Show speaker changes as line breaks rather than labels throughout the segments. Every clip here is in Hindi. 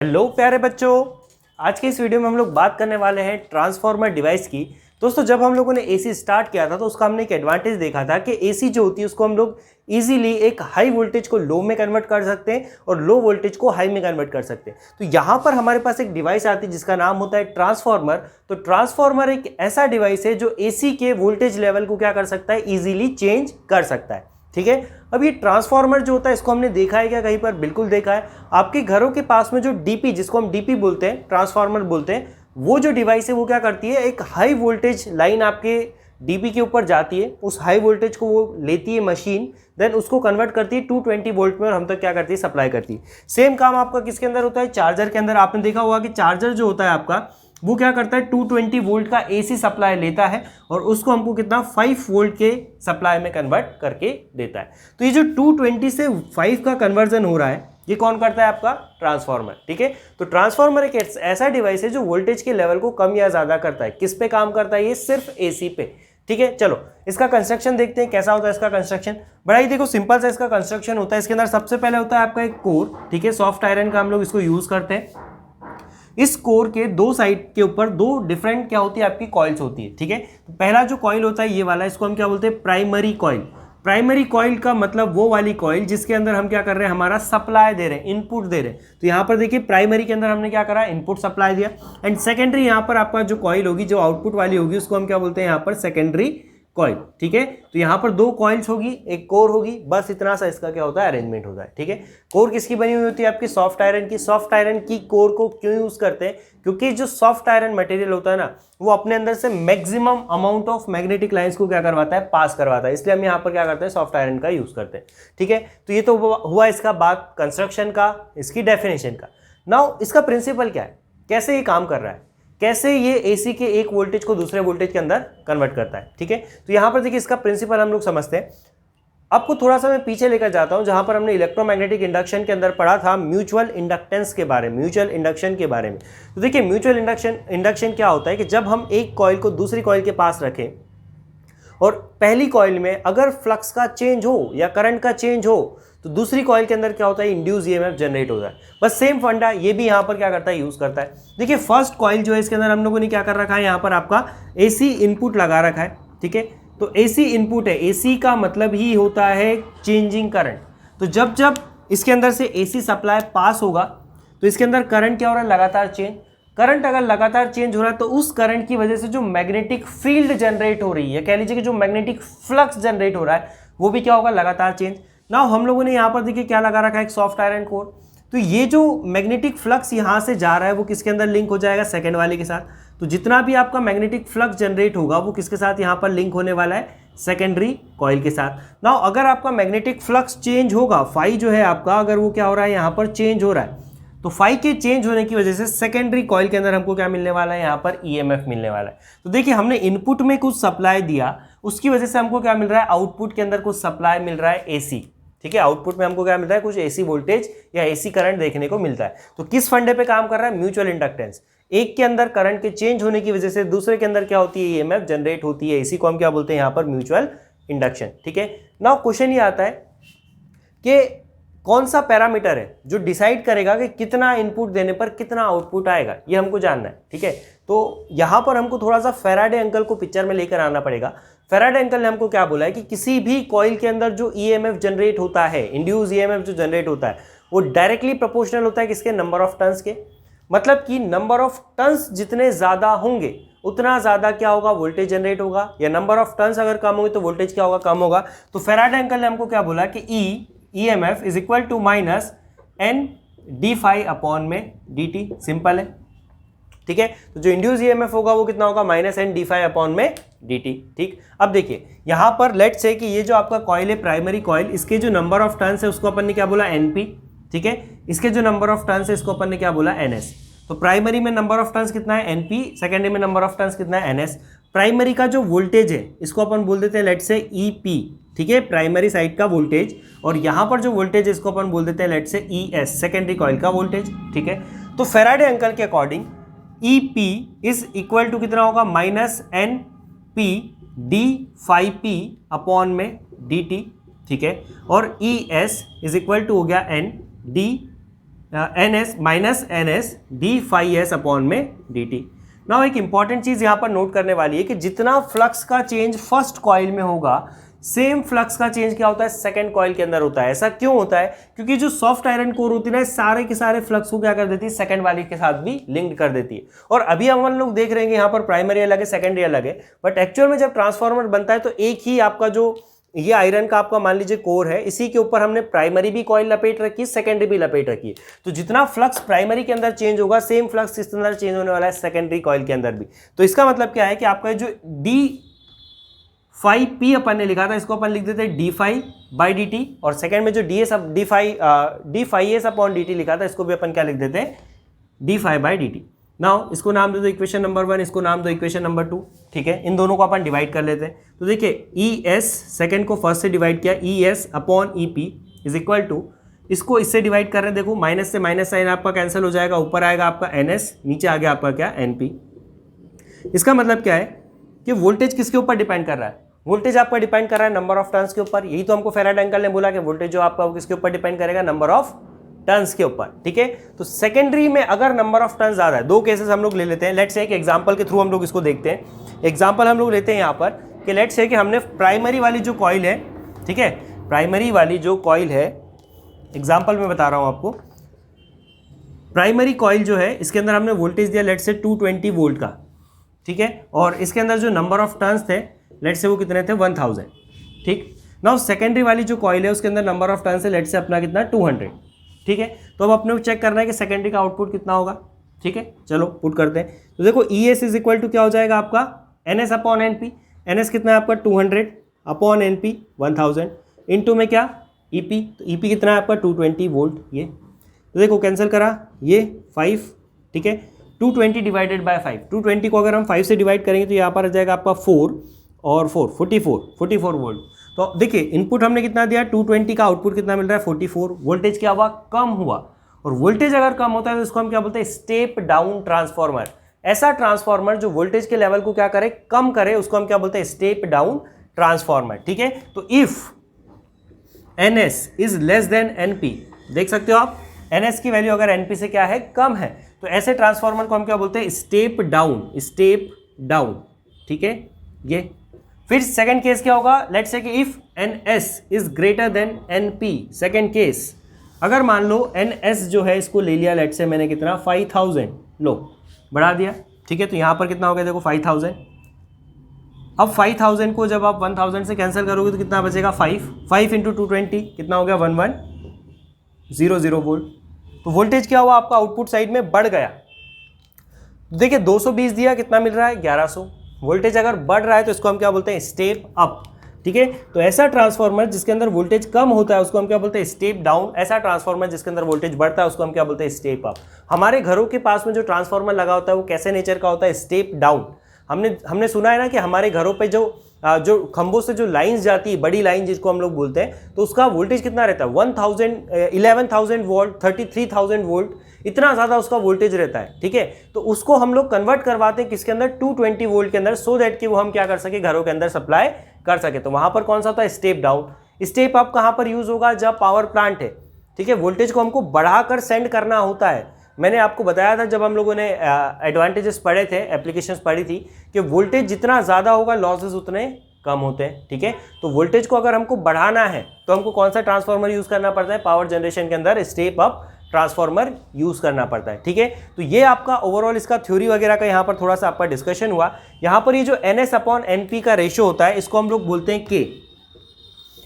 हेलो प्यारे बच्चों, आज के इस वीडियो में हम लोग बात करने वाले हैं ट्रांसफार्मर डिवाइस की। दोस्तों, जब हम लोगों ने एसी स्टार्ट किया था तो उसका हमने एक एडवांटेज देखा था कि एसी जो होती है उसको हम लोग इजीली एक हाई वोल्टेज को लो में कन्वर्ट कर सकते हैं और लो वोल्टेज को हाई में कन्वर्ट कर सकते हैं। तो यहाँ पर हमारे पास एक डिवाइस आती है जिसका नाम होता है ट्रांसफार्मर। तो ट्रांसफार्मर एक ऐसा डिवाइस है जो एसी के वोल्टेज लेवल को क्या कर सकता है, ईजिली चेंज कर सकता है। ठीक है, अब ये ट्रांसफार्मर जो होता है इसको हमने देखा है क्या कहीं पर? बिल्कुल देखा है। आपके घरों के पास में जो डीपी, जिसको हम डीपी बोलते हैं, ट्रांसफार्मर बोलते हैं, वो जो डिवाइस है वो क्या करती है, एक हाई वोल्टेज लाइन आपके डीपी के ऊपर जाती है, उस हाई वोल्टेज को वो लेती है मशीन, देन उसको कन्वर्ट करती है 220 वोल्ट में और हम तक क्या करती है, सप्लाई करती है। सेम काम आपका किसके अंदर होता है? चार्जर के अंदर। आपने देखा होगा कि चार्जर जो होता है आपका वो क्या करता है, 220 वोल्ट का एसी सप्लाई लेता है और उसको हमको कितना, 5 वोल्ट के सप्लाई में कन्वर्ट करके देता है। तो ये जो 220 से 5 का कन्वर्जन हो रहा है, ये कौन करता है? आपका ट्रांसफार्मर। ठीक है, तो ट्रांसफार्मर एक ऐसा डिवाइस है जो वोल्टेज के लेवल को कम या ज्यादा करता है। किस पे काम करता है? ये सिर्फ एसी पे। ठीक है, चलो इसका कंस्ट्रक्शन देखते हैं कैसा होता है इसका कंस्ट्रक्शन। बड़ा ही देखो सिंपल सा इसका कंस्ट्रक्शन होता है। इसके अंदर सबसे पहले होता है आपका एक कोर। ठीक है, सॉफ्ट आयरन का हम लोग इसको यूज करते हैं। इस कोर के दो साइड के ऊपर दो डिफरेंट क्या होती है, आपकी कॉइल्स होती है। ठीक है, तो पहला जो कॉइल होता है ये वाला, इसको हम क्या बोलते हैं? Primary coil. प्राइमरी कॉइल का मतलब वो वाली कॉइल जिसके अंदर हम क्या कर रहे हैं, हमारा सप्लाई दे रहे हैं, इनपुट दे रहे हैं। तो यहाँ पर देखिए प्राइमरी के अंदर हमने क्या करा, इनपुट सप्लाई दिया। एंड सेकेंडरी यहाँ पर आपका जो कॉइल होगी, जो आउटपुट वाली होगी, उसको हम क्या बोलते हैं यहाँ पर? Secondary coil. ठीक है, तो यहाँ पर दो कॉइल्स होगी, एक कोर होगी, बस इतना सा इसका क्या होता है, अरेंजमेंट होता है। ठीक है, कोर किसकी बनी हुई होती है? आपकी सॉफ्ट आयरन की। सॉफ्ट आयरन की कोर को क्यों यूज करते हैं? क्योंकि जो सॉफ्ट आयरन मटेरियल होता है ना, वो अपने अंदर से maximum amount of magnetic lines को क्या करवाता है, पास करवाता है। इसलिए हम यहाँ पर क्या करते हैं, सॉफ्ट आयरन का यूज करते हैं। ठीक है, तो ये तो हुआ इसका बात कंस्ट्रक्शन का, इसकी डेफिनेशन का। नाउ इसका प्रिंसिपल क्या है, कैसे ये काम कर रहा है, कैसे ये एसी के एक वोल्टेज को दूसरे वोल्टेज के अंदर कन्वर्ट करता है। ठीक है, तो यहां पर देखिए इसका प्रिंसिपल हम लोग समझते हैं। आपको थोड़ा सा मैं पीछे लेकर जाता हूं, जहां पर हमने इलेक्ट्रोमैग्नेटिक इंडक्शन के अंदर पढ़ा था म्यूचुअल इंडक्टेंस के बारे में, म्यूचुअल इंडक्शन के बारे में। तो देखिए म्यूचुअल इंडक्शन क्या होता है कि जब हम एक कॉइल को दूसरी कॉइल के पास रखें और पहली कॉइल में अगर फ्लक्स का चेंज हो या करंट का चेंज हो, तो दूसरी कॉइल के अंदर क्या होता है, इंड्यूस ईएमएफ जनरेट होता है। बस सेम फंडा ये भी यहाँ पर क्या करता है, यूज करता है। देखिए फर्स्ट कॉइल जो है इसके अंदर हम लोगों ने क्या कर रखा है, यहाँ पर आपका एसी इनपुट लगा रखा है। ठीक है, तो एसी इनपुट है, एसी का मतलब ही होता है चेंजिंग करंट। तो जब जब इसके अंदर से एसी सप्लाई पास होगा तो इसके अंदर करंट क्या हो रहा है, लगातार चेंज। करंट अगर लगातार चेंज हो रहा है तो उस करंट की वजह से जो मैग्नेटिक फील्ड जनरेट हो रही है, कह लीजिए कि जो मैग्नेटिक फ्लक्स जनरेट हो रहा है, वो भी क्या होगा, लगातार चेंज। नाउ हम लोगों ने यहाँ पर देखिए क्या लगा रखा है, एक सॉफ्ट आयरन कोर। तो ये जो मैग्नेटिक फ्लक्स यहाँ से जा रहा है वो किसके अंदर लिंक हो जाएगा, सेकंड वाले के साथ। तो जितना भी आपका मैग्नेटिक फ्लक्स जनरेट होगा वो किसके साथ यहाँ पर लिंक होने वाला है, सेकेंडरी कॉइल के साथ। नाउ अगर आपका मैग्नेटिक फ्लक्स चेंज होगा, फाई जो है आपका, अगर वो क्या हो रहा है, यहाँ पर चेंज हो रहा है, तो फाई के चेंज होने की वजह से सेकेंडरी कॉइल के अंदर हमको क्या मिलने वाला है, यहाँ पर ईएमएफ मिलने वाला है। तो देखिए हमने इनपुट में कुछ सप्लाई दिया, उसकी वजह से हमको क्या मिल रहा है, आउटपुट के अंदर कुछ सप्लाई मिल रहा है, एसी। ठीक है, आउटपुट में हमको क्या मिल रहा है, कुछ एसी वोल्टेज या एसी करंट देखने को मिलता है। तो किस फंडे पे काम कर रहा है, म्यूचुअल इंडक्टेंस। एक के अंदर करंट के चेंज होने की वजह से दूसरे के अंदर क्या होती है, ईएमएफ जनरेट होती है। इसी को हम क्या बोलते हैं यहाँ पर, म्यूचुअल इंडक्शन। ठीक है, नाउ क्वेश्चन ये आता है कि कौन सा पैरामीटर है जो डिसाइड करेगा कि कितना इनपुट देने पर कितना आउटपुट आएगा, ये हमको जानना है। ठीक है, तो यहां पर हमको थोड़ा सा फैराडे अंकल को पिक्चर में लेकर आना पड़ेगा। फैराडे अंकल ने हमको क्या बोला है कि किसी भी कॉइल के अंदर जो ईएमएफ जनरेट होता है, इंड्यूस ईएमएफ जो जनरेट होता है, वो डायरेक्टली प्रोपोर्शनल होता है किसके, नंबर ऑफ टर्न्स के। मतलब कि नंबर ऑफ टर्न्स जितने ज्यादा होंगे उतना ज्यादा क्या होगा, वोल्टेज जनरेट होगा, या नंबर ऑफ टर्न्स अगर कम होंगे तो वोल्टेज क्या होगा, कम होगा। तो फैराडे अंकल ने हमको क्या बोला कि EMF is equal to minus N d phi upon में dt। सिंपल है। ठीक है, तो जो इंड्यूस EMF होगा वो कितना होगा, minus N d phi upon में dt। ठीक, अब देखिए यहां पर लेट्स से कि ये जो आपका कॉइल है, प्राइमरी कॉइल, इसके जो नंबर ऑफ टर्न्स है उसको अपन ने क्या बोला, NP। ठीक है, इसके जो नंबर ऑफ टर्न्स है इसको अपन ने क्या बोला, NS। तो प्राइमरी में नंबर ऑफ टर्न्स कितना है, NP, सेकेंडरी में नंबर ऑफ टर्न्स कितना है, NS। प्राइमरी का जो वोल्टेज है इसको अपन बोल देते हैं लेट्स से EP। ठीक है, प्राइमरी साइड का वोल्टेज, और यहां पर जो वोल्टेज है इसको अपन बोल देते हैं let's say ES, secondary coil का वोल्टेज। ठीक है, तो फैराडे अंकल के according EP is equal to कितना होगा, minus NP d phi P upon में dt। ठीक है, और ES इज इक्वल टू हो गया N d N S minus N S d phi S upon में डी टी। नाउ एक इंपॉर्टेंट चीज़ यहाँ पर नोट करने वाली है कि जितना फ्लक्स का चेंज फर्स्ट कॉइल में होगा, सेम फ्लक्स का चेंज क्या होता है सेकंड कॉइल के अंदर होता है। ऐसा क्यों होता है? क्योंकि जो सॉफ्ट आयरन कोर होती है ना, सारे के सारे फ्लक्स को क्या कर देती है, सेकंड वाली के साथ भी लिंक्ड कर देती है। और अभी हम लोग देख रहे हैं यहाँ पर प्राइमरी अलग है, सेकेंडरी अलग है, बट एक्चुअल में जब ट्रांसफार्मर बनता है तो एक ही आपका जो ये आयरन का आपका मान लीजिए कोर है, इसी के ऊपर हमने प्राइमरी भी कॉइल लपेट रखी है, सेकेंडरी भी लपेट रखी है। तो जितना फ्लक्स प्राइमरी के अंदर चेंज होगा, सेम फ्लक्स इस अंदर चेंज होने वाला है सेकेंडरी कॉइल के अंदर भी। तो इसका मतलब क्या है कि आपका जो डी फाई पी अपन ने लिखा था, इसको अपन लिख देते हैं d phi by d t, और सेकेंड में जो d S d phi S upon d t लिखा था, इसको भी अपन क्या लिख देते हैं, d phi by d t. Now इसको नाम दे दो इक्वेशन नंबर 1, इसको नाम दो इक्वेशन नंबर 2। ठीक है, इन दोनों को अपन डिवाइड कर लेते हैं। तो देखिए ई एस सेकेंड को फर्स्ट से डिवाइड किया, E S upon E P is equal to, इसको इससे डिवाइड कर रहे हैं, देखो माइनस से माइनस साइन आपका कैंसिल हो जाएगा, ऊपर आएगा आपका एन एस, नीचे आ गया आपका क्या एन पी। इसका मतलब क्या है कि वोल्टेज किसके ऊपर डिपेंड कर रहा है, वोल्टेज आपका डिपेंड कर रहा है नंबर ऑफ टर्न्स के ऊपर। यही तो हमको फेराडे अंकल ने बोला कि वोल्टेज जो आपका किसके ऊपर डिपेंड करेगा, नंबर ऑफ टर्न्स के ऊपर। ठीक है, तो सेकेंडरी में अगर नंबर ऑफ टर्न्स ज्यादा है, दो केसेस हम लोग ले लेते हैं, लेट्स से एक एग्जांपल के थ्रू हम लोग इसको देखते हैं। एग्जांपल हम लोग लेते हैं यहाँ पर कि लेट्स से कि हमने प्राइमरी वाली जो कॉइल है, ठीक है, प्राइमरी वाली जो कॉइल है, एग्जांपल में बता रहा हूँ आपको, प्राइमरी कॉइल जो है इसके अंदर हमने वोल्टेज दिया लेट्स से 220 वोल्ट का। ठीक है, और इसके अंदर जो नंबर ऑफ टर्न्स थे लेट्स से वो कितने थे, 1000। ठीक, नाउ सेकेंडरी वाली जो कॉइल है उसके अंदर नंबर ऑफ टर्न्स है लेट्स से अपना कितना 200। ठीक है, तो अब अपने को चेक करना है कि सेकेंडरी का आउटपुट कितना होगा। ठीक है, चलो पुट करते हैं। तो देखो E S is equal to क्या हो जाएगा आपका N S upon N P. N S कितना है आपका 200 अपॉन एन पी 1000 इंटू में क्या ई पी, तो ई पी कितना है आपका 220 वोल्ट। ये तो देखो कैंसिल करा, ये 5। ठीक है, 220 डिवाइडेड बाय 5, 220 को अगर हम 5 से डिवाइड करेंगे तो यहाँ पर आ जाएगा आपका 4 और 4 44 वोल्ट। तो देखिए इनपुट हमने कितना दिया 220 का, आउटपुट कितना मिल रहा है 44। वोल्टेज क्या हुआ, कम हुआ। और वोल्टेज अगर कम होता है तो इसको हम क्या बोलते हैं, स्टेप डाउन ट्रांसफॉर्मर। ऐसा ट्रांसफॉर्मर जो वोल्टेज के लेवल को क्या करे, कम करे, उसको हम क्या बोलते हैं, स्टेप डाउन ट्रांसफॉर्मर। ठीक है, तो if N S is less than N P, देख सकते हो आप एन एस की वैल्यू अगर एन पी से क्या है, कम है, तो ऐसे ट्रांसफॉर्मर को हम क्या बोलते हैं, स्टेप डाउन, स्टेप डाउन। ठीक है, ये फिर सेकंड केस क्या होगा, लेट्स से कि if N S is greater than N P. Second case, अगर मान लो एन एस जो है इसको ले लिया लेट्स से मैंने कितना 5000, लो बढ़ा दिया। ठीक है, तो यहाँ पर कितना हो गया देखो 5000। अब 5000 को जब आप 1000 से कैंसिल करोगे तो कितना बचेगा 5 इंटू 220 कितना हो गया 1100 वोल्ट। तो वोल्टेज क्या हुआ आपका आउटपुट साइड में बढ़ गया। देखिए 220 दिया, कितना मिल रहा है 1100। वोल्टेज अगर बढ़ रहा है तो इसको हम क्या बोलते हैं, स्टेप अप। ठीक है, तो ऐसा ट्रांसफार्मर जिसके अंदर वोल्टेज कम होता है उसको हम क्या बोलते हैं, स्टेप डाउन। ऐसा ट्रांसफार्मर जिसके अंदर वोल्टेज बढ़ता है उसको हम क्या बोलते हैं, स्टेप अप। हमारे घरों के पास में जो ट्रांसफार्मर लगा होता है वो कैसे नेचर का होता है, स्टेप डाउन। हमने सुना है ना कि हमारे घरों पे जो खंभों से जो लाइंस जाती है, बड़ी लाइन जिसको हम लोग बोलते हैं, तो उसका वोल्टेज कितना रहता है 11,000 वोल्ट, 33,000 वोल्ट, इतना ज़्यादा उसका वोल्टेज रहता है। ठीक है, तो उसको हम लोग कन्वर्ट करवाते हैं किसके अंदर, 220 वोल्ट के अंदर, सो दैट कि वो हम क्या कर सके, घरों के अंदर सप्लाई कर सके। तो वहाँ पर कौन सा होता है, स्टेप डाउन। स्टेप अप कहाँ पर यूज़ होगा, जब पावर प्लांट है। ठीक है, वोल्टेज को हमको बढ़ाकर सेंड करना होता है। मैंने आपको बताया था जब हम लोगों ने एडवांटेजेस पढ़े थे, एप्लीकेशंस पढ़ी थी, कि वोल्टेज जितना ज़्यादा होगा लॉसेस उतने कम होते हैं। ठीक है, तो वोल्टेज को अगर हमको बढ़ाना है तो हमको कौन सा ट्रांसफार्मर यूज़ करना पड़ता है, पावर जनरेशन के अंदर स्टेप अप ट्रांसफार्मर यूज़ करना पड़ता है। ठीक है, तो ये आपका ओवरऑल इसका थ्योरी वगैरह का यहाँ पर थोड़ा सा आपका डिस्कशन हुआ। यहाँ पर ये जो N S upon N P का रेशियो होता है इसको हम लोग बोलते हैं के।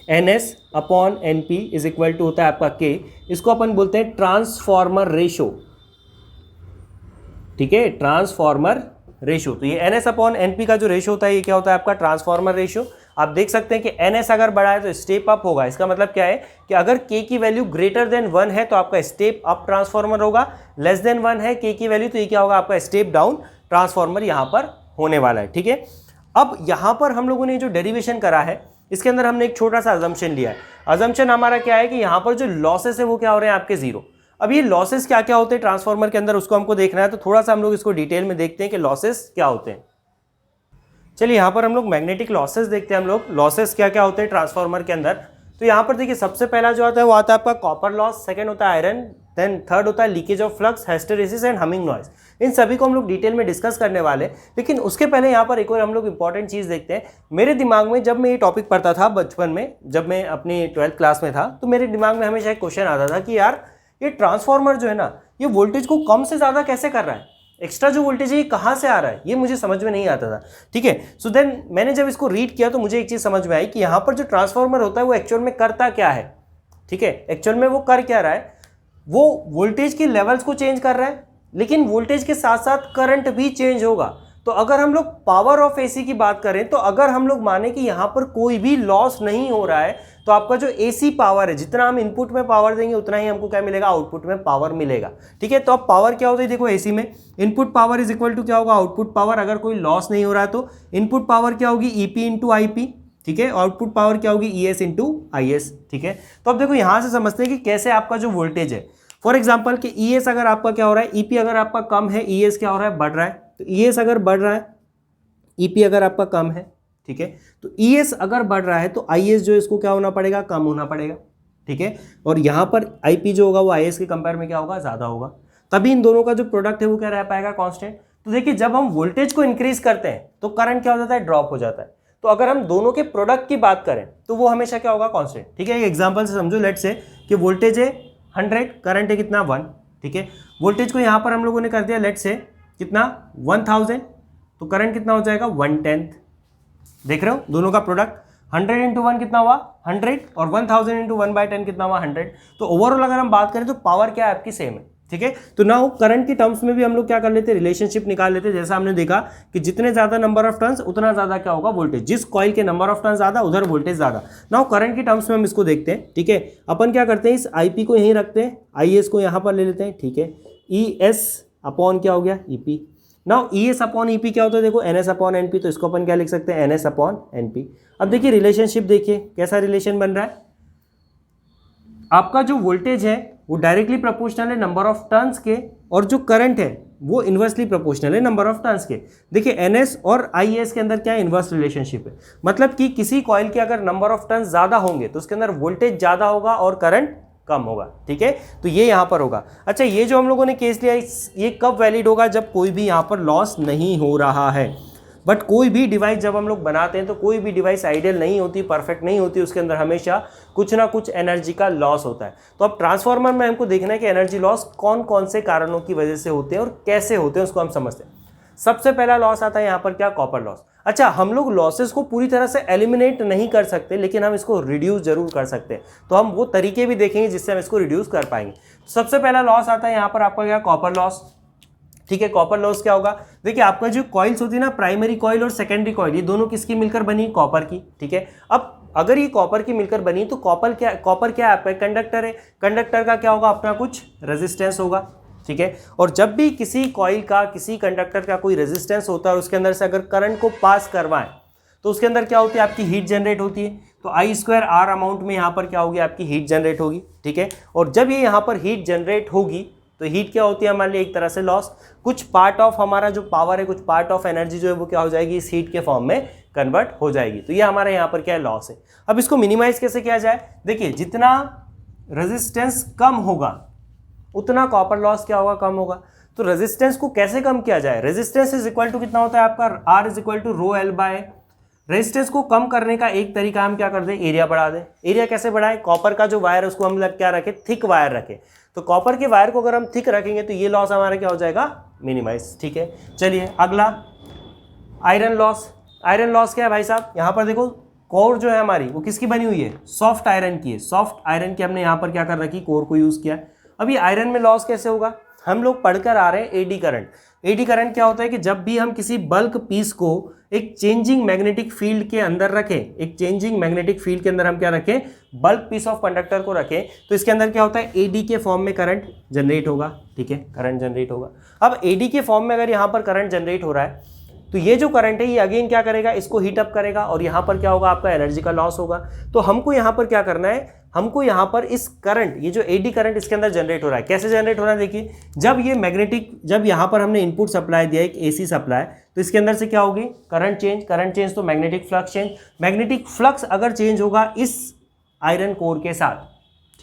N S upon N P is equal to होता है आपका के, इसको अपन बोलते हैं ट्रांसफॉर्मर रेशो। ठीक है, ट्रांसफॉर्मर रेशियो। तो ये N S upon N P का जो रेशियो होता है ये क्या होता है आपका ट्रांसफॉर्मर रेशियो। आप देख सकते हैं कि एन एस अगर बढ़ा है तो स्टेप अप होगा। इसका मतलब क्या है कि अगर के की वैल्यू ग्रेटर देन 1 है तो आपका स्टेप अप ट्रांसफॉर्मर होगा, लेस देन 1 है के की वैल्यू तो ये क्या होगा, आपका स्टेप डाउन ट्रांसफॉर्मर यहाँ पर होने वाला है। ठीक है, अब यहाँ पर हम लोगों ने जो डेरिवेशन करा है इसके अंदर हमने एक छोटा सा अजम्पशन लिया है। अजम्पशन हमारा क्या है कि यहाँ पर जो लॉसेस है वो क्या हो रहे हैं आपके जीरो। अब ये लॉसेस क्या क्या होते हैं ट्रांसफार्मर के अंदर उसको हमको देखना है, तो थोड़ा सा हम लोग इसको डिटेल में देखते हैं कि लॉसेस क्या होते हैं। चलिए यहाँ पर हम लोग मैग्नेटिक लॉसेस देखते हैं। हम लोग लॉसेस क्या क्या होते हैं ट्रांसफार्मर के अंदर। तो यहाँ पर देखिए सबसे पहला जो आता है वो आता है आपका कॉपर लॉस, सेकंड होता है आयरन देन थर्ड होता है leakage of flux, hysteresis and humming noise. इन सभी को हम लोग डिटेल में डिस्कस करने वाले हैं, लेकिन उसके पहले यहाँ पर एक और हम लोग इंपॉर्टेंट चीज़ देखते हैं। मेरे दिमाग में जब मैं ये टॉपिक पढ़ता था बचपन में, जब मैं अपनी 12th क्लास में था, तो मेरे दिमाग में हमेशा एक क्वेश्चन आता था कि यार ये ट्रांसफार्मर जो है ना, ये वोल्टेज को कम से ज़्यादा कैसे कर रहा है, एक्स्ट्रा जो वोल्टेज है ये कहाँ से आ रहा है, ये मुझे समझ में नहीं आता था। ठीक है, सो देन मैंने जब इसको रीड किया तो मुझे एक चीज़ समझ में आई कि यहाँ पर जो ट्रांसफार्मर होता है वो एक्चुअल में करता क्या है। ठीक है, एक्चुअल में वो कर क्या रहा है, वो वोल्टेज के लेवल्स को चेंज कर रहा है, लेकिन वोल्टेज के साथ साथ करंट भी चेंज होगा। तो अगर हम लोग पावर ऑफ एसी की बात करें, तो अगर हम लोग माने कि यहाँ पर कोई भी लॉस नहीं हो रहा है, तो आपका जो एसी पावर है, जितना हम इनपुट में पावर देंगे उतना ही हमको क्या मिलेगा, आउटपुट में पावर मिलेगा। ठीक है, तो अब पावर क्या होता है, देखो एसी में input power is equal to क्या होगा, आउटपुट पावर। अगर कोई लॉस नहीं हो रहा है तो इनपुट पावर क्या होगी, ईपी इंटू आईपी। ठीक है, आउटपुट पावर क्या होगी, ईएस इंटू आईएस। ठीक है, तो अब देखो यहां से समझते हैं कि कैसे आपका जो वोल्टेज है, फॉर एग्जाम्पल कि ईएस अगर आपका क्या हो रहा है, ईपी अगर आपका कम है, ईएस क्या हो रहा है, बढ़ रहा है। तो ईएस अगर बढ़ रहा है, ईपी अगर आपका कम है, ठीक है, तो ईएस अगर बढ़ रहा है तो आईएस जो है इसको क्या होना पड़ेगा, कम होना पड़ेगा। ठीक है, और यहाँ पर आईपी जो होगा वो आईएस के कंपेयर में क्या होगा, ज़्यादा होगा, तभी इन दोनों का जो प्रोडक्ट है वो क्या रह पाएगा, कांस्टेंट। तो देखिए जब हम वोल्टेज को इंक्रीज करते हैं तो करंट क्या हो जाता है, ड्रॉप हो जाता है। तो अगर हम दोनों के प्रोडक्ट की बात करें तो वो हमेशा क्या होगा, कांस्टेंट। ठीक है, एक एग्जांपल से समझो, लेट्स से कि वोल्टेज है 100, करंट है कितना 1। ठीक है, वोल्टेज को यहाँ पर हम लोगों ने कर दिया लेट्स से कितना 1000, तो करंट कितना हो जाएगा 1/10। देख रहे हो दोनों का प्रोडक्ट, 100 इंटू 1 कितना हुआ 100, और 1000 इंटू 1/10 कितना हुआ 100। तो ओवरऑल अगर हम बात करें तो पावर क्या है आपकी, सेम है। ठीक है, तो नाउ करंट की टर्म्स में भी हम लोग क्या कर लेते हैं, रिलेशनशिप निकाल लेते हैं। जैसा हमने देखा कि जितने ज्यादा नंबर ऑफ टर्न्स उतना ज्यादा क्या होगा, वोल्टेज। जिस कॉइल के नंबर ऑफ टर्न्स ज्यादा उधर वोल्टेज ज्यादा। नाउ करंट की टर्म्स में हम इसको देखते हैं। ठीक है, अपन क्या करते हैं, इस आईपी को यहीं रखते हैं, आईएस को यहां पर ले लेते हैं। ठीक है, ई एस अपॉन क्या हो गया, ईपी। नाउ ई एस अपॉन ईपी क्या होता है, देखो एन एस अपॉन एनपी, तो इसको अपन क्या लिख सकते हैं, एन एस अपॉन एनपी। अब देखिए रिलेशनशिप देखिए कैसा रिलेशन बन रहा है, आपका जो वोल्टेज है वो डायरेक्टली प्रोपोर्शनल है नंबर ऑफ टर्न्स के, और जो करंट है वो इन्वर्सली प्रोपोर्शनल है नंबर ऑफ टर्न्स के। देखिए एनएस और आईएस के अंदर क्या इन्वर्स रिलेशनशिप है, मतलब कि किसी कॉइल के अगर नंबर ऑफ टर्न्स ज्यादा होंगे तो उसके अंदर वोल्टेज ज्यादा होगा और करंट कम होगा। ठीक है, तो ये यहां पर होगा। अच्छा, ये जो हम लोगों ने केस लिया ये कब वैलिड होगा, जब कोई भी यहां पर लॉस नहीं हो रहा है। बट कोई भी डिवाइस जब हम लोग बनाते हैं तो कोई भी डिवाइस आइडियल नहीं होती, परफेक्ट नहीं होती, उसके अंदर हमेशा कुछ ना कुछ एनर्जी का लॉस होता है। तो अब ट्रांसफार्मर में हमको देखना है कि एनर्जी लॉस कौन कौन से कारणों की वजह से होते हैं और कैसे होते हैं, उसको हम समझते हैं। सबसे पहला लॉस आता है यहाँ पर क्या, कॉपर लॉस। अच्छा, हम लोग लॉसेस को पूरी तरह से एलिमिनेट नहीं कर सकते, लेकिन हम इसको रिड्यूस जरूर कर सकते हैं। तो हम वो तरीके भी देखेंगे जिससे हम इसको रिड्यूस कर पाएंगे। सबसे पहला लॉस आता है यहाँ पर आपका क्या, कॉपर लॉस। ठीक है, कॉपर लॉस क्या होगा, देखिए आपका जो कॉइल्स होती है ना, प्राइमरी कॉइल और सेकेंडरी कॉइल, ये दोनों किसकी मिलकर बनी, कॉपर की। ठीक है, अब अगर ये कॉपर की मिलकर बनी तो कॉपर क्या है आपका, कंडक्टर है। कंडक्टर का क्या होगा, अपना कुछ रेजिस्टेंस होगा। ठीक है, और जब भी किसी कॉइल का, किसी कंडक्टर का कोई रेजिस्टेंस होता है और उसके अंदर से अगर करंट को पास करवाएं तो उसके अंदर क्या होती है, आपकी हीट जनरेट होती है। तो I² R अमाउंट में यहाँ पर क्या होगी, आपकी हीट जनरेट होगी। ठीक है, और जब ये यहाँ पर हीट जनरेट होगी तो हीट क्या होती है हमारे लिए, एक तरह से लॉस। कुछ पार्ट ऑफ हमारा जो पावर है, कुछ पार्ट ऑफ एनर्जी जो है वो क्या हो जाएगी, इस हीट के फॉर्म में कन्वर्ट हो जाएगी। तो ये हमारा यहाँ पर क्या है, लॉस है। अब इसको मिनिमाइज कैसे किया जाए, देखिए जितना रेजिस्टेंस कम होगा उतना कॉपर लॉस क्या होगा, कम होगा। तो रेजिस्टेंस को कैसे कम किया जाए, रेजिस्टेंस इज इक्वल टू कितना होता है आपका, R is equal to rho L by. Resistance को कम करने का एक तरीका हम क्या कर दें, एरिया बढ़ा दें। एरिया कैसे बढ़ाएं, कॉपर का जो वायर है उसको हम क्या रखें, थिक वायर रखें। तो कॉपर के वायर को अगर हम थिक रखेंगे तो ये लॉस हमारा क्या हो जाएगा, मिनिमाइज। ठीक है, चलिए अगला आयरन लॉस। आयरन लॉस क्या है भाई साहब, यहाँ पर देखो कोर जो है हमारी वो किसकी बनी हुई है, सॉफ्ट आयरन की है। सॉफ्ट आयरन की हमने यहाँ पर क्या कर रखी, कोर को यूज किया। अब ये आयरन में लॉस कैसे होगा, हम लोग पढ़कर आ रहे हैं एडी करंट। एडी करंट क्या होता है कि जब भी हम किसी बल्क पीस को एक चेंजिंग मैग्नेटिक फील्ड के अंदर रखें, एक चेंजिंग मैग्नेटिक फील्ड के अंदर हम क्या रखें, बल्क पीस ऑफ कंडक्टर को रखें, तो इसके अंदर क्या होता है, एडी के फॉर्म में करंट जनरेट होगा। ठीक है, करंट जनरेट होगा। अब एडी के फॉर्म में अगर यहाँ पर करंट जनरेट हो रहा है तो ये जो करंट है ये अगेन क्या करेगा, इसको हीट अप करेगा और यहाँ पर क्या होगा, आपका एनर्जी का लॉस होगा। तो हमको यहाँ पर क्या करना है, हमको यहाँ पर इस करंट, ये जो एडी करंट इसके अंदर जनरेट हो रहा है, कैसे जनरेट हो रहा है, देखिए जब ये मैग्नेटिक, जब यहाँ पर हमने इनपुट सप्लाई दिया एक एसी सप्लाई, तो इसके अंदर से क्या होगी, करंट चेंज। करंट चेंज तो magnetic flux change. Magnetic flux अगर चेंज होगा इस आयरन कोर के साथ,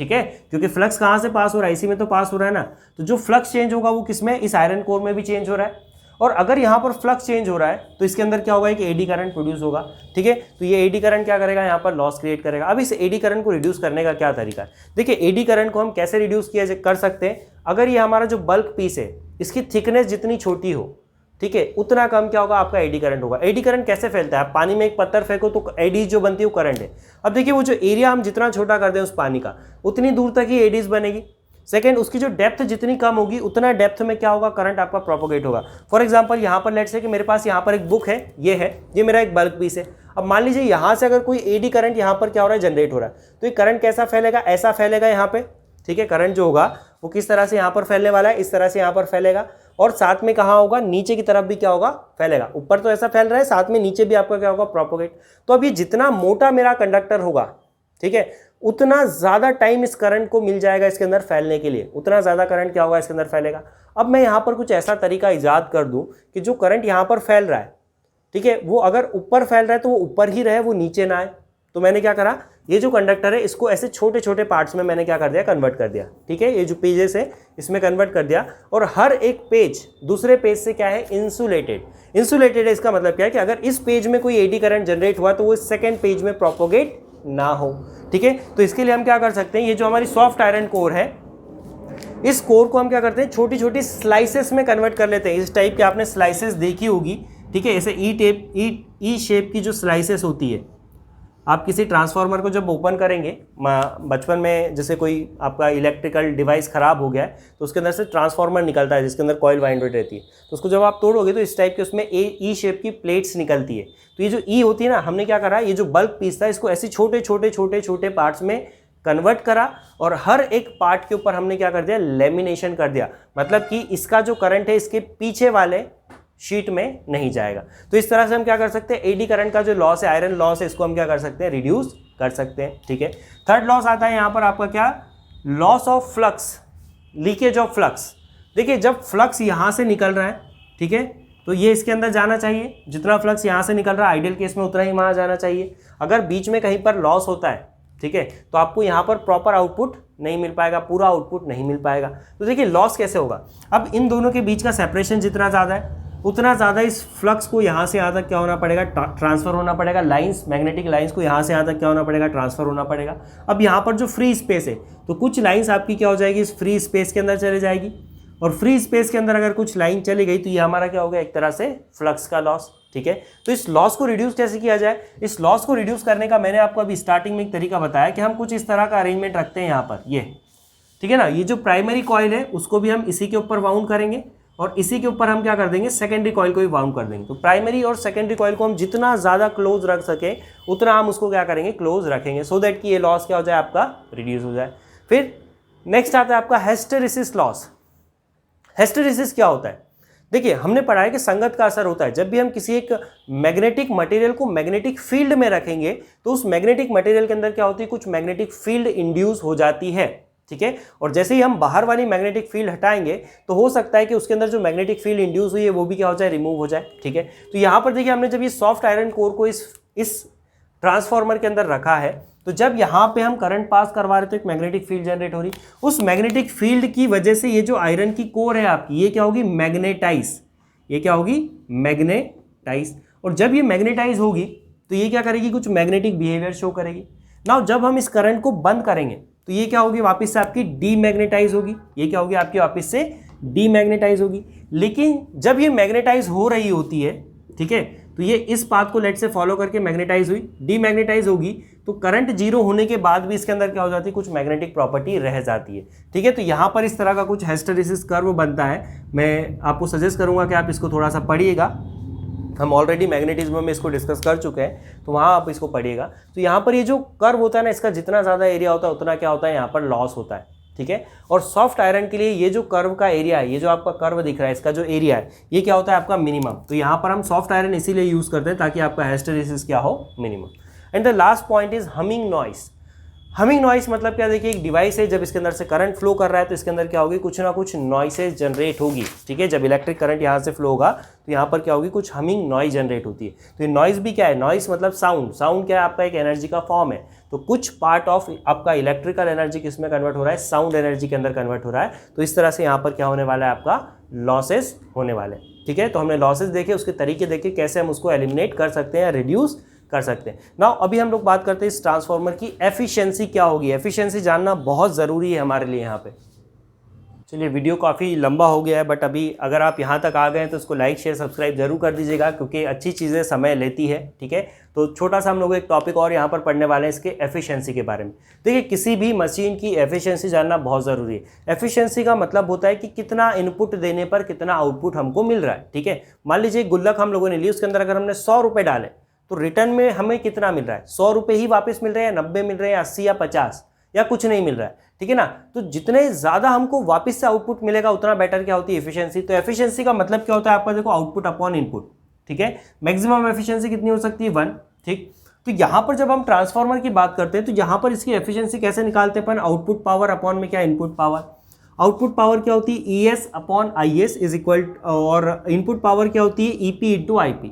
ठीक है, क्योंकि फ्लक्स कहाँ से पास हो रहा है, इसी में तो पास हो रहा है ना। तो जो फ्लक्स चेंज होगा वो किसमें, इस आयरन कोर में भी चेंज हो रहा है। और अगर यहाँ पर फ्लक्स चेंज हो रहा है तो इसके अंदर क्या होगा, एक एडी करंट प्रोड्यूस होगा। ठीक है, तो ये एडी करंट क्या करेगा, यहाँ पर लॉस क्रिएट करेगा। अब इस एडी करंट को रिड्यूस करने का क्या तरीका है, देखिए एडी करंट को हम कैसे रिड्यूस कर सकते हैं। अगर ये हमारा जो बल्क पीस है इसकी थिकनेस जितनी छोटी हो, ठीक है, उतना कम क्या होगा, आपका एडी करंट होगा। एडी करंट कैसे फैलता है, आप पानी में एक पत्थर फेंको तो एडी जो बनती है वो करंट है। अब देखिए वो जो एरिया हम जितना छोटा कर दें उस पानी का, उतनी दूर तक ही एडीज बनेगी। सेकंड, उसकी जो डेप्थ जितनी कम होगी उतना डेप्थ में क्या होगा, करंट आपका प्रोपोगेट होगा। फॉर एग्जांपल यहाँ पर लेट्स से कि मेरे पास यहाँ पर एक बुक है, ये मेरा एक बल्क पीस है। अब मान लीजिए यहाँ से अगर कोई एडी करंट यहाँ पर क्या हो रहा है, जनरेट हो रहा है, तो ये करंट कैसा फैलेगा, ऐसा फैलेगा यहाँ पे। ठीक है, करंट जो होगा वो किस तरह से यहाँ पर फैलने वाला है, इस तरह से यहाँ पर फैलेगा। और साथ में कहाँ होगा, नीचे की तरफ भी क्या होगा, फैलेगा। ऊपर तो ऐसा फैल रहा है, साथ में नीचे भी आपका क्या होगा, प्रोपोगेट। तो अब ये जितना मोटा मेरा कंडक्टर होगा, ठीक है, उतना ज़्यादा टाइम इस करंट को मिल जाएगा इसके अंदर फैलने के लिए, उतना ज़्यादा करंट क्या होगा, इसके अंदर फैलेगा। अब मैं यहाँ पर कुछ ऐसा तरीका ईजाद कर दूँ कि जो करंट यहाँ पर फैल रहा है, ठीक है, वो अगर ऊपर फैल रहा है तो वो ऊपर ही रहे, वो नीचे ना आए। तो मैंने क्या करा, ये जो कंडक्टर है इसको ऐसे छोटे छोटे पार्ट्स में मैंने क्या कर दिया, कन्वर्ट कर दिया। ठीक है, ये जो पेजेस है इसमें कन्वर्ट कर दिया, और हर एक पेज दूसरे पेज से क्या है, इंसुलेटेड। इंसुलेटेड है, इसका मतलब क्या है कि अगर इस पेज में कोई एडी करंट जनरेट हुआ तो वो इस सेकेंड पेज में प्रोपोगेट ना हो। ठीक है, तो इसके लिए हम क्या कर सकते हैं, ये जो हमारी सॉफ्ट आयरन कोर है, इस कोर को हम क्या करते हैं, छोटी छोटी स्लाइसेस में कन्वर्ट कर लेते हैं। इस टाइप की आपने स्लाइसेस देखी होगी, ठीक है, ऐसे ई शेप की जो स्लाइसेस होती है। आप किसी ट्रांसफार्मर को जब ओपन करेंगे, बचपन में जैसे कोई आपका इलेक्ट्रिकल डिवाइस ख़राब हो गया है तो उसके अंदर से ट्रांसफार्मर निकलता है जिसके अंदर कॉइल वाइंडेड रहती है, तो उसको जब आप तोड़ोगे तो इस टाइप के उसमें ई शेप की प्लेट्स निकलती है। तो ये जो ई होती है ना, हमने क्या करा, ये जो बल्क पीस था इसको ऐसे छोटे छोटे छोटे छोटे पार्ट्स में कन्वर्ट करा, और हर एक पार्ट के ऊपर हमने क्या कर दिया, लेमिनेशन कर दिया। मतलब कि इसका जो करंट है इसके पीछे वाले शीट में नहीं जाएगा। तो इस तरह से हम क्या कर सकते हैं, एडी करंट का जो लॉस है, आयरन लॉस है, इसको हम क्या कर सकते हैं, रिड्यूस कर सकते हैं। ठीक है, थर्ड लॉस आता है यहाँ पर आपका क्या, loss of flux, leakage of flux. देखिए जब फ्लक्स यहाँ से निकल रहा है, ठीक है, तो ये इसके अंदर जाना चाहिए, जितना फ्लक्स यहाँ से निकल रहा है आइडियल केस में उतना ही वहाँ जाना चाहिए। अगर बीच में कहीं पर लॉस होता है, ठीक है, तो आपको यहाँ पर प्रॉपर आउटपुट नहीं मिल पाएगा, पूरा आउटपुट नहीं मिल पाएगा। तो देखिए लॉस कैसे होगा, अब इन दोनों के बीच का सेपरेशन जितना ज़्यादा है उतना ज़्यादा इस फ्लक्स को यहाँ से यहाँ तक क्या होना पड़ेगा, ट्रांसफ़र होना पड़ेगा। लाइंस, मैग्नेटिक लाइंस को यहाँ से यहाँ तक क्या होना पड़ेगा, ट्रांसफ़र होना पड़ेगा। अब यहाँ पर जो फ्री स्पेस है तो कुछ लाइंस आपकी क्या हो जाएगी, इस फ्री स्पेस के अंदर चले जाएगी, और फ्री स्पेस के अंदर अगर कुछ लाइन चली गई तो ये हमारा क्या होगा, एक तरह से फ्लक्स का लॉस। ठीक है, तो इस लॉस को रिड्यूस कैसे किया जाए, इस लॉस को रिड्यूस करने का मैंने आपको अभी स्टार्टिंग में एक तरीका बताया कि हम कुछ इस तरह का अरेंजमेंट रखते हैं यहाँ पर, ये ठीक है ना। ये जो प्राइमरी कॉइल है उसको भी हम इसी के ऊपर वाउंड करेंगे, और इसी के ऊपर हम क्या कर देंगे, सेकेंडरी कॉइल को भी वाउंड कर देंगे। तो प्राइमरी और सेकेंडरी कॉइल को हम जितना ज़्यादा क्लोज रख सके उतना हम उसको क्या करेंगे, क्लोज रखेंगे, सो दैट कि ये लॉस क्या हो जाए, आपका रिड्यूस हो जाए। फिर नेक्स्ट आता है आपका हिस्टैरिसीस लॉस। हिस्टैरिसीस क्या होता है, देखिए हमने पढ़ा है कि संगत का असर होता है। जब भी हम किसी एक मैग्नेटिक मटेरियल को मैग्नेटिक फील्ड में रखेंगे तो उस मैग्नेटिक मटेरियल के अंदर क्या होती है, कुछ मैग्नेटिक फील्ड इंड्यूस हो जाती है। ठीक है, और जैसे ही हम बाहर वाली मैग्नेटिक फील्ड हटाएंगे तो हो सकता है कि उसके अंदर जो मैग्नेटिक फील्ड इंड्यूस हुई है वो भी क्या हो जाए, रिमूव हो जाए। ठीक है, तो यहाँ पर देखिए हमने जब ये सॉफ्ट आयरन कोर को इस ट्रांसफार्मर के अंदर रखा है, तो जब यहाँ पे हम करंट पास करवा रहे तो एक मैग्नेटिक फील्ड जनरेट हो रही, उस मैग्नेटिक फील्ड की वजह से ये जो आयरन की कोर है आपकी, ये क्या होगी, मैग्नेटाइज। ये क्या होगी, मैग्नेटाइज। और जब ये मैग्नेटाइज होगी तो ये क्या करेगी, कुछ मैग्नेटिक बिहेवियर शो करेगी। नाउ जब हम इस करंट को बंद करेंगे तो ये क्या होगी, वापस से आपकी डीमैग्नेटाइज होगी। ये क्या होगी, आपकी वापस से डीमैग्नेटाइज होगी। लेकिन जब ये मैग्नेटाइज हो रही होती है, ठीक है, तो ये इस पाथ को लेट से फॉलो करके मैग्नेटाइज हुई, डीमैग्नेटाइज होगी, तो करंट जीरो होने के बाद भी इसके अंदर क्या हो जाती है, कुछ मैग्नेटिक प्रॉपर्टी रह जाती है। ठीक है, तो यहाँ पर इस तरह का कुछ हिस्टैरिसीस कर्व बनता है। मैं आपको सजेस्ट करूँगा कि आप इसको थोड़ा सा पढ़िएगा, हम ऑलरेडी मैग्नेटिज्म में इसको डिस्कस कर चुके हैं, तो वहाँ आप इसको पढ़िएगा। तो यहाँ पर ये जो कर्व होता है ना, इसका जितना ज़्यादा एरिया होता है उतना क्या होता है, यहाँ पर लॉस होता है। ठीक है, और सॉफ्ट आयरन के लिए ये जो कर्व का एरिया है, ये जो आपका कर्व दिख रहा है, इसका जो एरिया है, ये क्या होता है, आपका मिनिमम। तो यहाँ पर हम सॉफ्ट आयरन इसीलिए यूज़ करते हैं ताकि आपका हिस्टैरिसीस क्या हो, minimum. And the last point is humming noise. Humming noise मतलब क्या, देखिए एक डिवाइस है, जब इसके अंदर से करंट फ्लो कर रहा है तो इसके अंदर क्या होगी, कुछ ना कुछ नॉइसेज जनरेट होगी, ठीक है। जब इलेक्ट्रिक करंट यहाँ से फ्लो होगा तो यहाँ पर क्या होगी, कुछ हमिंग नॉइज जनरेट होती है। तो ये नॉइज भी क्या है, नॉइस मतलब साउंड, साउंड क्या है आपका, एक एनर्जी का फॉर्म है। तो कुछ पार्ट ऑफ आपका इलेक्ट्रिकल एनर्जी किस में कन्वर्ट हो रहा है, साउंड एनर्जी के अंदर कन्वर्ट हो रहा है। तो इस तरह से यहाँ पर क्या होने वाला है, आपका लॉसेस होने वाले, ठीक है। तो हमने लॉसेस देखे, उसके तरीके देखे, कैसे हम उसको एलिमिनेट कर सकते हैं, रिड्यूस कर सकते हैं। नाउ अभी हम लोग बात करते हैं इस ट्रांसफार्मर की एफिशिएंसी क्या होगी। एफिशिएंसी जानना बहुत ज़रूरी है हमारे लिए यहाँ पे। चलिए, वीडियो काफ़ी लंबा हो गया है, बट अभी अगर आप यहाँ तक आ गए हैं तो इसको लाइक शेयर सब्सक्राइब जरूर कर दीजिएगा, क्योंकि अच्छी चीज़ें समय लेती है, ठीक है। तो छोटा सा हम लोग एक टॉपिक और यहाँ पर पढ़ने वाले हैं इसके एफिशिएंसी के बारे में। देखिए, किसी भी मशीन की एफिशिएंसी जानना बहुत ज़रूरी है। एफिशिएंसी का मतलब होता है कि कितना इनपुट देने पर कितना आउटपुट हमको मिल रहा है, ठीक है। मान लीजिए गुल्लक हम लोगों ने ली, उसके अंदर अगर हमने 100 रुपये डाले तो रिटर्न में हमें कितना मिल रहा है, 100 रुपये ही वापस मिल रहे हैं, 90 मिल रहे हैं, 80 या 50 या कुछ नहीं मिल रहा है, ठीक है ना। तो जितने ज़्यादा हमको वापस से आउटपुट मिलेगा उतना बेटर क्या होती है, एफिशिएंसी। तो एफिशिएंसी का मतलब क्या होता है आपका, देखो आउटपुट अपॉन इनपुट, ठीक है। मैक्सिमम एफिशिएंसी कितनी हो सकती है, 1, ठीक। तो यहाँ पर जब हम ट्रांसफार्मर की बात करते हैं तो यहाँ पर इसकी एफिशिएंसी कैसे निकालते हैं अपन, आउटपुट पावर अपॉन में क्या, इनपुट पावर। आउटपुट पावर क्या होती है, ES upon IS is equal, और इनपुट पावर क्या होती है, EP into IP,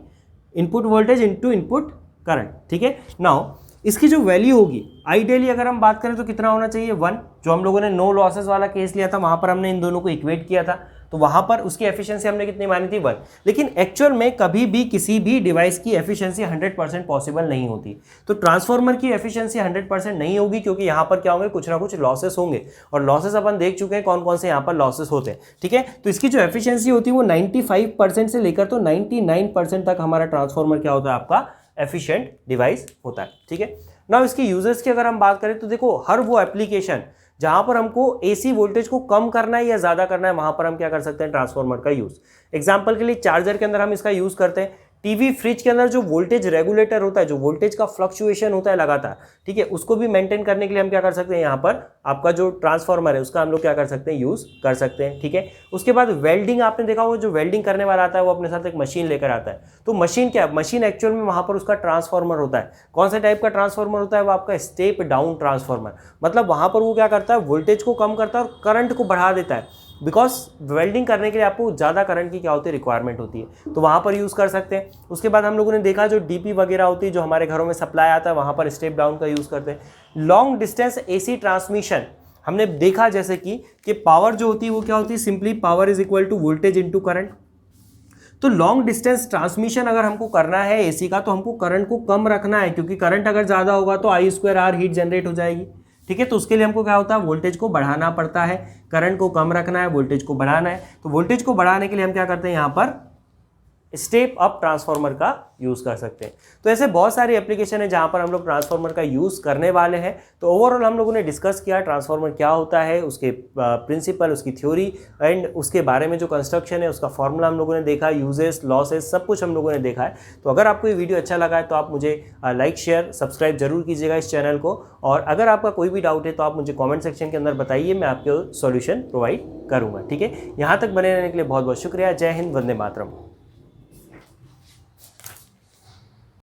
input voltage into input current, ठीक है। नाउ इसकी जो वैल्यू होगी, आइडियली अगर हम बात करें तो कितना होना चाहिए, 1। जो हम लोगों ने नो लॉसेस वाला केस लिया था वहां पर हमने इन दोनों को इक्वेट किया था, तो वहां पर उसकी एफिशिएंसी हमने कितनी मानी थी, 1। लेकिन एक्चुअल में कभी भी किसी भी डिवाइस की एफिशिएंसी 100% पॉसिबल नहीं होती। तो ट्रांसफार्मर की एफिशिएंसी 100% नहीं होगी, क्योंकि यहाँ पर क्या होंगे, कुछ ना कुछ लॉसेस होंगे, और लॉसेस अपन देख चुके हैं कौन कौन से यहाँ पर लॉसेस होते हैं, ठीक है। तो इसकी जो एफिशिएंसी होती है वो 95% से लेकर तो 99% तक हमारा ट्रांसफार्मर क्या होता है, आपका एफिशिएंट डिवाइस होता है, ठीक है ना। इसके यूजर्स की अगर हम बात करें तो देखो, हर वो एप्लीकेशन जहां पर हमको AC वोल्टेज को कम करना है या ज़्यादा करना है, वहां पर हम क्या कर सकते हैं, ट्रांसफार्मर का यूज़। एग्जांपल के लिए चार्जर के अंदर हम इसका यूज़ करते हैं, टीवी फ्रिज के अंदर जो वोल्टेज रेगुलेटर होता है, जो वोल्टेज का फ्लक्चुएशन होता है लगातार, ठीक है, उसको भी मेंटेन करने के लिए हम क्या कर सकते हैं, यहाँ पर आपका जो ट्रांसफार्मर है उसका हम लोग क्या कर सकते हैं, यूज़ कर सकते हैं, ठीक है। उसके बाद वेल्डिंग, आपने देखा होगा जो वेल्डिंग करने वाला आता है वो अपने साथ एक मशीन लेकर आता है। तो मशीन क्या है, मशीन एक्चुअल में वहाँ पर उसका ट्रांसफार्मर होता है। कौन सा टाइप का ट्रांसफार्मर होता है, वो आपका स्टेप डाउन ट्रांसफार्मर, मतलब वहाँ पर वो क्या करता है, वोल्टेज को कम करता है और करंट को बढ़ा देता है, बिकॉज वेल्डिंग करने के लिए आपको ज़्यादा करंट की क्या होती है, रिक्वायरमेंट होती है, तो वहाँ पर यूज़ कर सकते हैं। उसके बाद हम लोगों ने देखा जो DP वगैरह होती है, जो हमारे घरों में सप्लाई आता है, वहाँ पर स्टेप डाउन का यूज़ करते हैं। लॉन्ग डिस्टेंस AC ट्रांसमिशन हमने देखा, जैसे कि पावर जो होती है वो क्या होती है, simply power is equal to voltage into current. तो लॉन्ग डिस्टेंस ट्रांसमिशन अगर हमको करना है AC का, तो हमको करंट को कम रखना है, क्योंकि करंट अगर ज़्यादा होगा तो I2R हीट जनरेट हो जाएगी, ठीक है। तो उसके लिए हमको क्या होता है, वोल्टेज को बढ़ाना पड़ता है, करंट को कम रखना है, वोल्टेज को बढ़ाना है। तो वोल्टेज को बढ़ाने के लिए हम क्या करते हैं, यहाँ पर स्टेप अप ट्रांसफार्मर का यूज़ कर सकते हैं। तो ऐसे बहुत सारी एप्लीकेशन है जहाँ पर हम लोग ट्रांसफार्मर का यूज़ करने वाले हैं। तो ओवरऑल हम लोगों ने डिस्कस किया ट्रांसफार्मर क्या होता है, उसके प्रिंसिपल, उसकी थ्योरी एंड उसके बारे में जो कंस्ट्रक्शन है उसका फॉर्मूला हम लोगों ने देखा, यूजेस, लॉसेस, सब कुछ हम लोगों ने देखा है। तो अगर आपको ये वीडियो अच्छा लगा है तो आप मुझे लाइक शेयर सब्सक्राइब जरूर कीजिएगा इस चैनल को, और अगर आपका कोई भी डाउट है तो आप मुझे कॉमेंट सेक्शन के अंदर बताइए, मैं आपको सॉल्यूशन प्रोवाइड करूँगा, ठीक है। यहाँ तक बने रहने के लिए बहुत बहुत शुक्रिया। जय हिंद, वंदे मातरम।